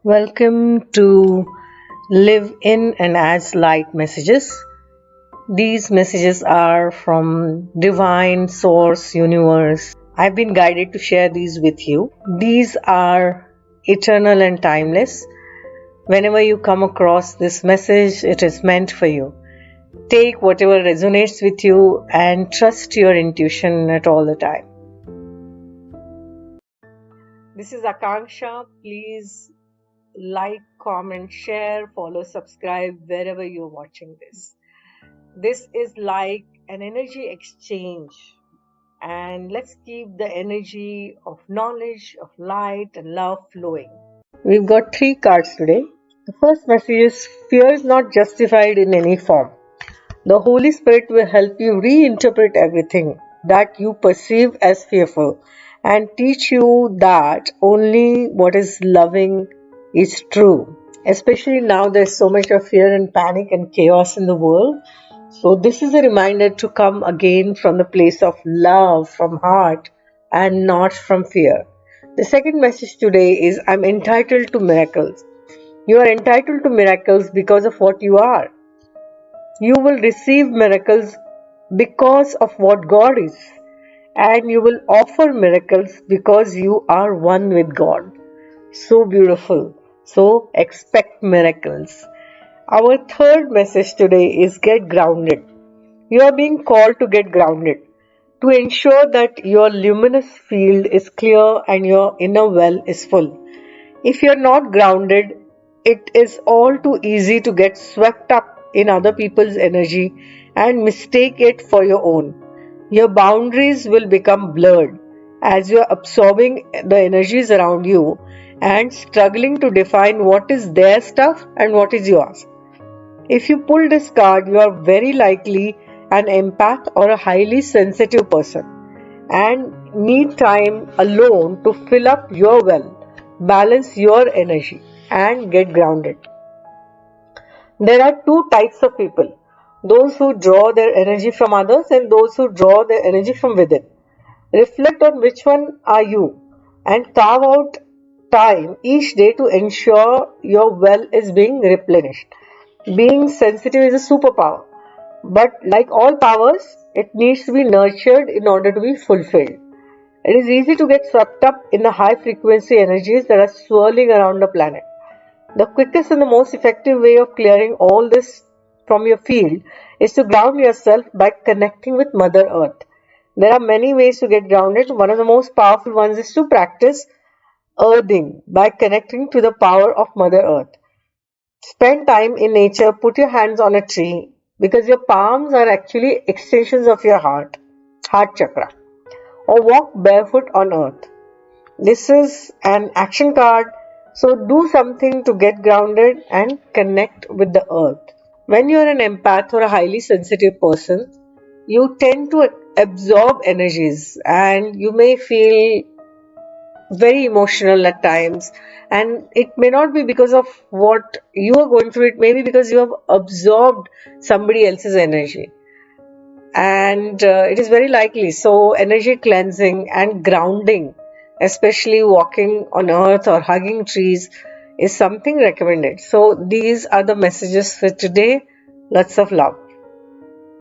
Welcome to Live in and as Light messages. These messages are from Divine Source Universe. I've been guided to share these with you. These are eternal and timeless. Whenever you come across this message, it is meant for you. Take whatever resonates with you and trust your intuition at all the time. This is Akanksshaa. Please like, comment, share, follow, subscribe wherever you're watching this. This is like an energy exchange, and let's keep the energy of knowledge, of light and love flowing. We've got 3 cards today. The first message is fear is not justified in any form. The Holy Spirit will help you reinterpret everything that you perceive as fearful and teach you that only what is loving is true. Especially now there's so much of fear and panic and chaos in the world. So this is a reminder to come again from the place of love, from heart and not from fear. The second message today is I'm entitled to miracles. You are entitled to miracles because of what you are. You will receive miracles because of what God is. And you will offer miracles because you are one with God. So beautiful. So expect miracles. Our third message today is get grounded. You are being called to get grounded, to ensure that your luminous field is clear and your inner well is full. If you are not grounded, it is all too easy to get swept up in other people's energy and mistake it for your own. Your boundaries will become blurred as you are absorbing the energies around you and struggling to define what is their stuff and what is yours. If you pull this card, you are very likely an empath or a highly sensitive person and need time alone to fill up your well, balance your energy and get grounded. There are 2 types of people, those who draw their energy from others and those who draw their energy from within. Reflect on which one are you and carve out time each day to ensure your well is being replenished. Being sensitive is a superpower, but like all powers, it needs to be nurtured in order to be fulfilled. It is easy to get swept up in the high frequency energies that are swirling around the planet. The quickest and the most effective way of clearing all this from your field is to ground yourself by connecting with Mother Earth. There are many ways to get grounded. One of the most powerful ones is to practice earthing by connecting to the power of Mother Earth. Spend time in nature, put your hands on a tree because your palms are actually extensions of your heart chakra, or walk barefoot on earth. This is an action card, so do something to get grounded and connect with the earth. When you are an empath or a highly sensitive person, you tend to absorb energies and you may feel very emotional at times, and it may not be because of what you are going through, it may be because you have absorbed somebody else's energy, and it is very likely. So energy cleansing and grounding, especially walking on earth or hugging trees, is something recommended. So these are the messages for today. Lots of love.